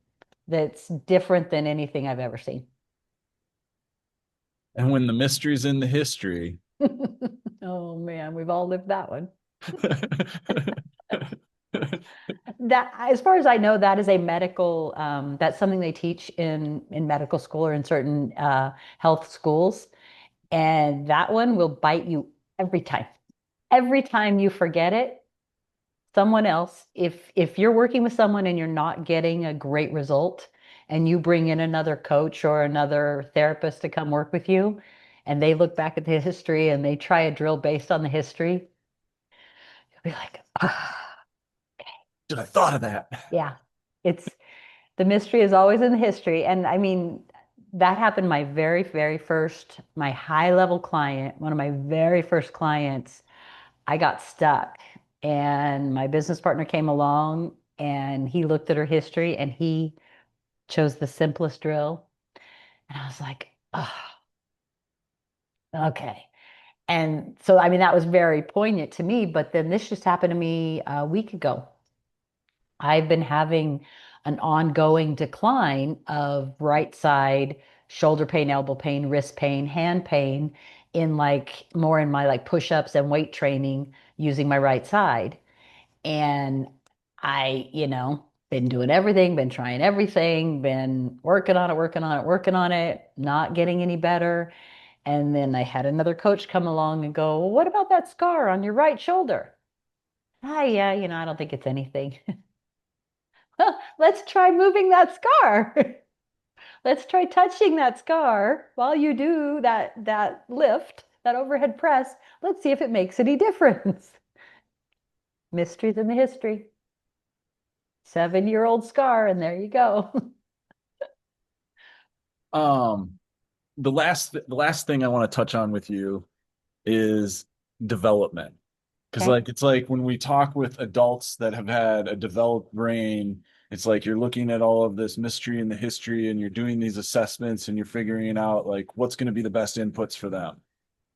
that's different than anything I've ever seen.
And when the mystery's in the history,
Oh man, we've all lived that one. That, as far as I know, that is a medical, that's something they teach in medical school or in certain health schools. And that one will bite you every time. Every time you forget it, someone else, if you're working with someone and you're not getting a great result, and you bring in another coach or another therapist to come work with you, and they look back at the history and they try a drill based on the history, you'll be like, ah,
should have thought of that.
yeah, it's the mystery is always in the history. And I mean, that happened my very first, my high level client, one of my very first clients. I got stuck and my business partner came along And he looked at her history and he chose the simplest drill. And I was like, oh, okay. And so, I mean, that was very poignant to me. But then this just happened to me a week ago. I've been having an ongoing decline of right side shoulder pain, elbow pain, wrist pain, hand pain in like more in my like push-ups and weight training using my right side. And been doing everything, been trying everything, been working on it, working on it, working on it, not getting any better. And then I had another coach come along and go, well, what about that scar on your right shoulder? Ah, yeah, I don't think it's anything. Well, let's try moving that scar. Let's try touching that scar while you do that lift, that overhead press. Let's see if it makes any difference. Mysteries in the history. 7-year-old scar, and there you go.
Um, the last thing I want to touch on with you is development. Because
Okay.
like it's like when we talk with adults that have had a developed brain, it's like you're looking at all of this mystery in the history and you're doing these assessments and you're figuring out like what's going to be the best inputs for them,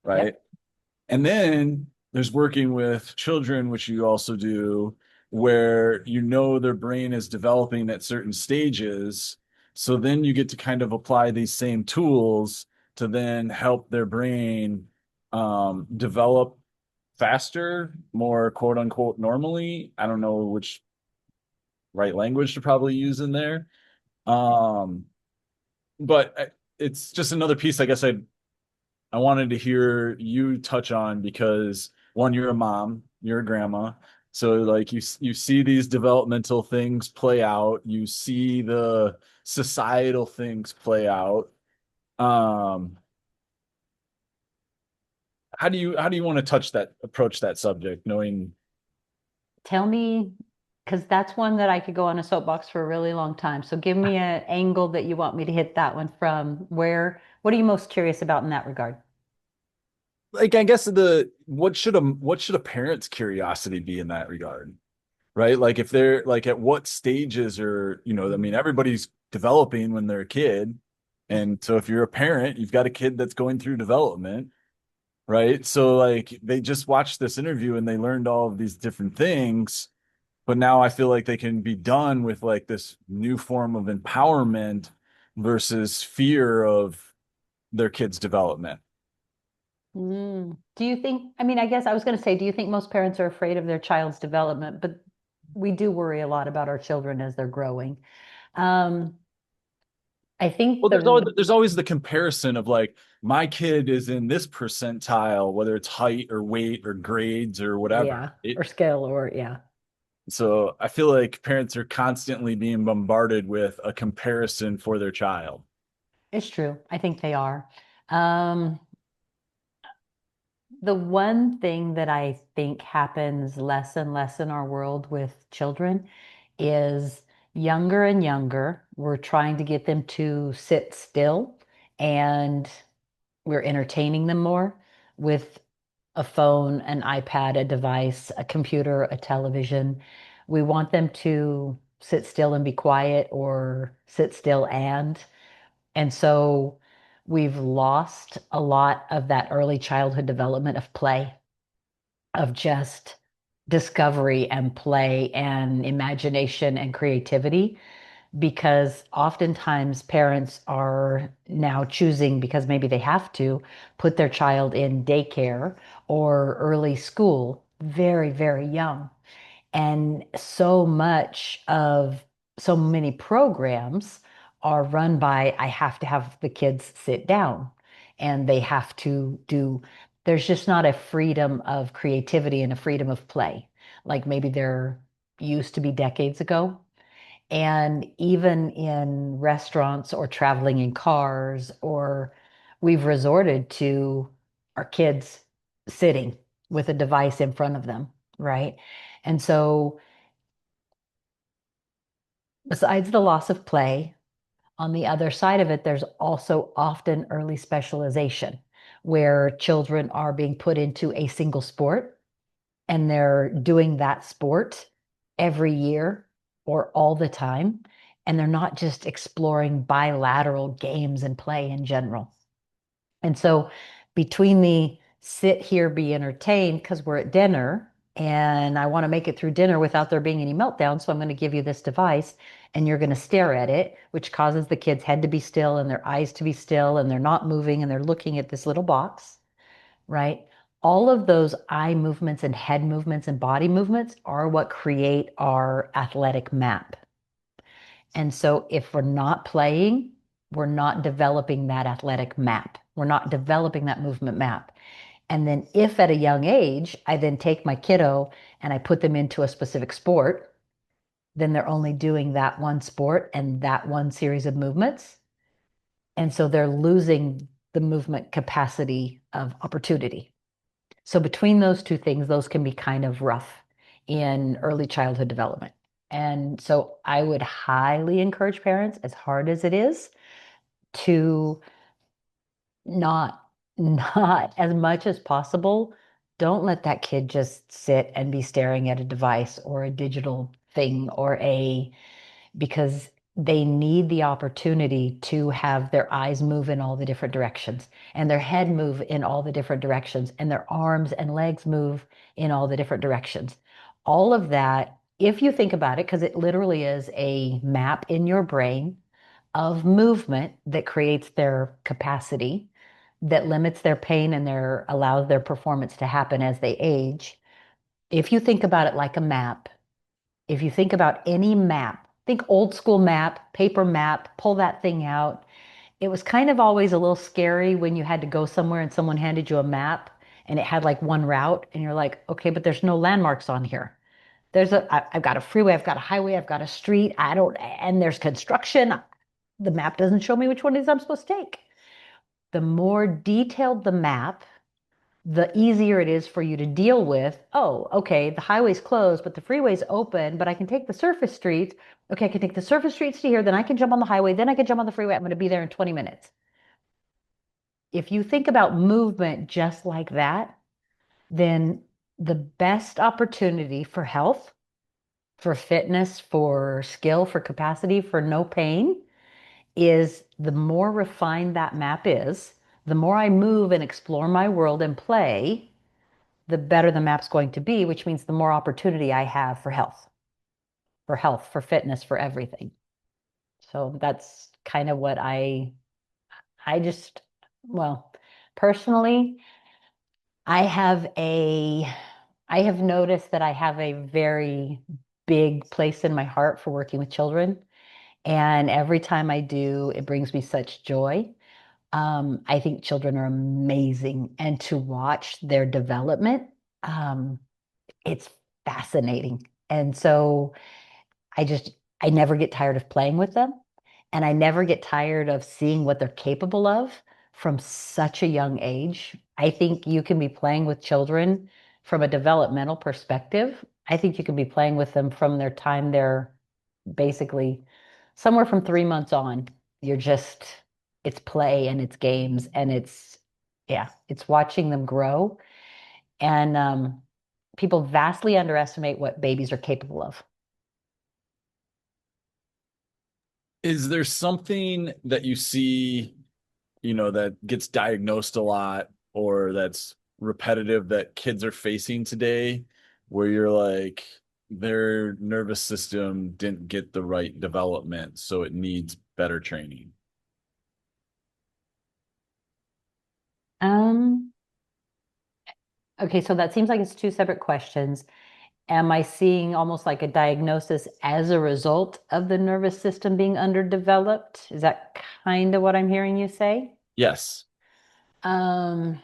right?
Yep.
And then there's working with children, which you also do, where you know their brain is developing at certain stages. So then you get to kind of apply these same tools to then help their brain develop faster, more quote unquote normally. I don't know which right language to probably use in there. Um, but it's just another piece, I guess I wanted to hear you touch on because one, you're a mom, you're a grandma. So like you see these developmental things play out, you see the societal things play out. Um, how do you want to approach that subject, knowing
Tell me, because that's one that I could go on a soapbox for a really long time. So give me an angle that you want me to hit that one from. What are you most curious about in that regard?
like I guess the what should a parent's curiosity be in that regard? Right? Like if they're like at what stages are, I mean, everybody's developing when they're a kid. And so if you're a parent, you've got a kid that's going through development, right? So like they just watched this interview and they learned all of these different things, but now I feel like they can be done with like this new form of empowerment versus fear of their kids' development.
Do you think, I mean, I guess I was going to say, do you think most parents are afraid of their child's development? But we do worry a lot about our children as they're growing. Um, I think
Well, there's always the comparison of like my kid is in this percentile, whether it's height or weight or grades or whatever.
yeah, or scale, or yeah,
So I feel like parents are constantly being bombarded with a comparison for their child.
it's true. I think they are. Um, The one thing that I think happens less and less in our world with children is younger and younger, we're trying to get them to sit still and we're entertaining them more with a phone, an iPad, a device, a computer, a television. We want them to sit still and be quiet or sit still and so we've lost a lot of that early childhood development of play, of just discovery and play and imagination and creativity, because oftentimes parents are now choosing, because maybe they have to, put their child in daycare or early school very, very young. And so many programs are run by, I have to have the kids sit down and they have to do, there's just not a freedom of creativity and a freedom of play like maybe there used to be decades ago. And even in restaurants or traveling in cars, or we've resorted to our kids sitting with a device in front of them, right? And so, besides the loss of play, on the other side of it, there's also often early specialization where children are being put into a single sport and they're doing that sport every year. or all the time, and they're not just exploring bilateral games and play in general. And so between the sit here, be entertained because we're at dinner and I want to make it through dinner without there being any meltdown. So I'm going to give you this device and you're going to stare at it, which causes the kid's head to be still and their eyes to be still and they're not moving and they're looking at this little box, right? All of those eye movements and head movements and body movements are what create our athletic map. And so if we're not playing, we're not developing that athletic map. We're not developing that movement map. And then if at a young age, I then take my kiddo and I put them into a specific sport, then they're only doing that one sport and that one series of movements. And so they're losing the movement capacity of opportunity. So between those two things, those can be kind of rough in early childhood development. And so I would highly encourage parents, as hard as it is, to not not as much as possible. Don't let that kid just sit and be staring at a device or a digital thing or a because they need the opportunity to have their eyes move in all the different directions and their head move in all the different directions and their arms and legs move in all the different directions. All of that, if you think about it, because it literally is a map in your brain of movement that creates their capacity, that limits their pain and their allows their performance to happen as they age. If you think about it like a map, if you think about any map, think old school map, paper map, pull that thing out. It was kind of always a little scary when you had to go somewhere and someone handed you a map and it had like one route and you're like, okay, but there's no landmarks on here. I've got a freeway, I've got a highway, I've got a street, I don't, and there's construction. The map doesn't show me which one it is I'm supposed to take. The more detailed the map, the easier it is for you to deal with. Oh, okay, the highway's closed, but the freeway's open, but I can take the surface streets. Okay, I can take the surface streets to here, then I can jump on the highway, then I can jump on the freeway. I'm going to be there in 20 minutes. If you think about movement just like that, then the best opportunity for health, for fitness, for skill, for capacity, for no pain is the more refined that map is, the more I move and explore my world and play, the better the map's going to be, which means the more opportunity I have for health, for fitness, for everything. So that's kind of what I just, well, personally, I have a, I have noticed that I have a very big place in my heart for working with children. And every time I do, it brings me such joy. I think children are amazing, and to watch their development, um, it's fascinating. And so I just, I never get tired of playing with them. And I never get tired of seeing what they're capable of from such a young age. I think you can be playing with children from a developmental perspective. I think you can be playing with them from their time they're basically somewhere from 3 months on. You're just, it's play and it's games and yeah, it's watching them grow. And people vastly underestimate what babies are capable of.
Is there something that you see, that gets diagnosed a lot or that's repetitive that kids are facing today where you're like, their nervous system didn't get the right development, so it needs better training?
Um, okay, so that seems like it's two separate questions. Am I seeing almost like a diagnosis as a result of the nervous system being underdeveloped? Is that kind of what I'm hearing you say?
Yes.
Um,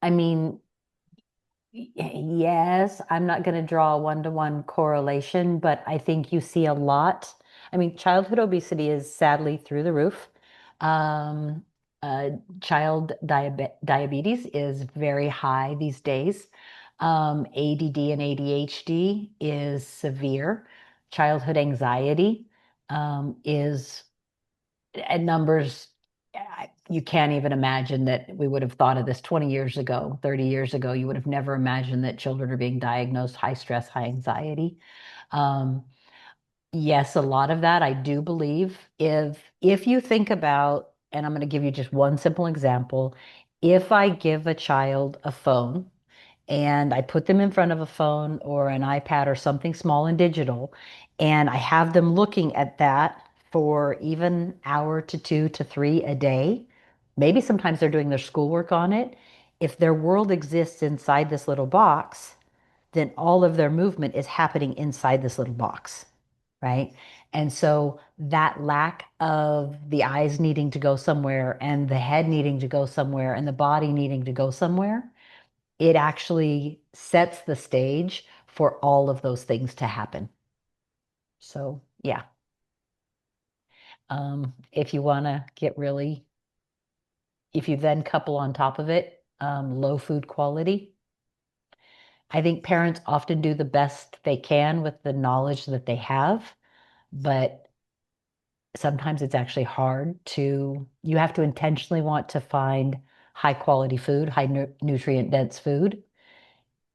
I mean, yes, I'm not going to draw a one-to-one correlation, but I think you see a lot. I mean, childhood obesity is sadly through the roof. Um, uh, diabetes is very high these days. ADD and ADHD is severe. Childhood anxiety is at numbers you can't even imagine that we would have thought of this 20 years ago, 30 years ago. You would have never imagined that children are being diagnosed high stress, high anxiety. Um, Yes, a lot of that I do believe. If you think about, and I'm going to give you just one simple example, if I give a child a phone and I put them in front of a phone or an iPad or something small and digital, and I have them looking at that for even hour to 2 to 3 a day, maybe sometimes they're doing their schoolwork on it. If their world exists inside this little box, then all of their movement is happening inside this little box, right? And so that lack of the eyes needing to go somewhere and the head needing to go somewhere and the body needing to go somewhere, it actually sets the stage for all of those things to happen. So, yeah. If you want to get really, if you then couple on top of it, low food quality, I think parents often do the best they can with the knowledge that they have, but sometimes it's actually hard to, you have to intentionally want to find high quality food, high nutrient dense food.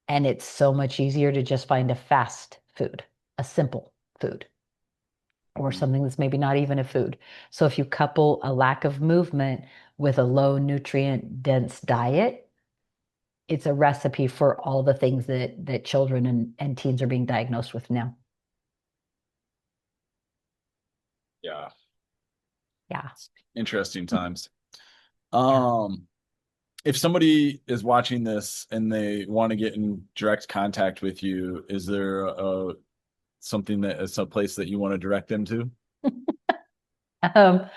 And it's so much easier to just find a fast food, a simple food, or something that's maybe not even a food. So if you couple a lack of movement with a low nutrient dense diet, it's a recipe for all the things that children and teens are being diagnosed with now.
Yeah,
Yeah.
interesting times.
Yeah.
Um, if somebody is watching this and they want to get in direct contact with you, is there something that is a place that you want to direct them to?
Um,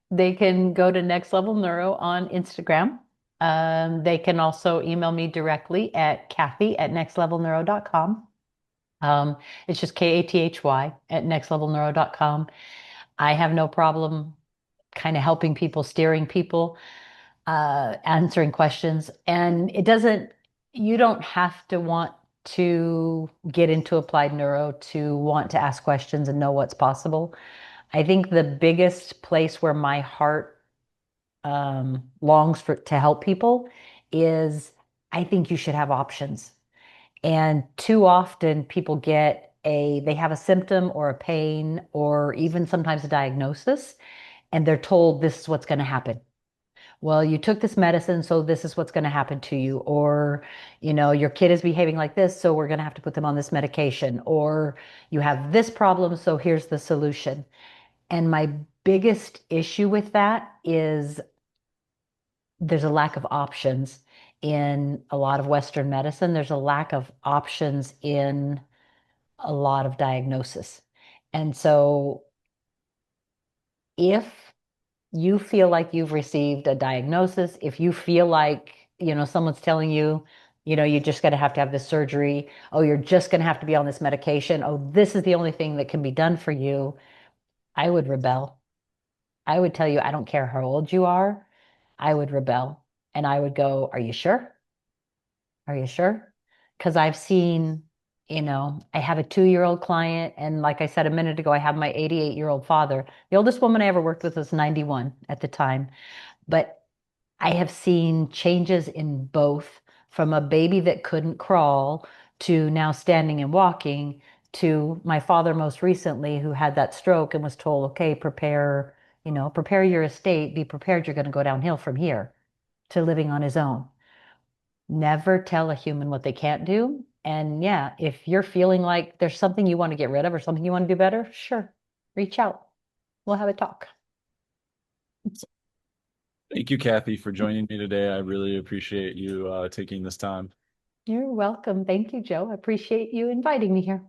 they can go to Next Level Neuro on Instagram. They can also email me directly at Kathy@nextlevelneuro.com. It's just KATHY@nextlevelneuro.com. I have no problem kind of helping people, steering people, answering questions. And it doesn't, you don't have to want to get into applied neuro to want to ask questions and know what's possible. I think the biggest place where my heart longs for to help people is I think you should have options. And too often people they have a symptom or a pain or even sometimes a diagnosis, and they're told this is what's going to happen. Well, you took this medicine, so this is what's going to happen to you. Or, your kid is behaving like this, so we're going to have to put them on this medication. Or you have this problem, so here's the solution. And my biggest issue with that is there's a lack of options in a lot of Western medicine. There's a lack of options in a lot of diagnosis. And so if you feel like you've received a diagnosis, if you feel like, someone's telling you, you're just going to have this surgery. Oh, you're just going to have to be on this medication. Oh, this is the only thing that can be done for you. I would rebel. I would tell you, I don't care how old you are. I would rebel. And I would go, are you sure? Are you sure? Because I've seen, I have a 2-year-old client. And like I said a minute ago, I have my 88-year-old father. The oldest woman I ever worked with was 91 at the time. But I have seen changes in both from a baby that couldn't crawl to now standing and walking to my father most recently who had that stroke and was told, okay, prepare your estate, be prepared, you're going to go downhill from here to living on his own. Never tell a human what they can't do. And yeah, if you're feeling like there's something you want to get rid of or something you want to do better, sure, reach out. We'll have a talk.
Thank you, Kathy, for joining me today. I really appreciate you taking this time.
You're welcome. Thank you, Joe. I appreciate you inviting me here.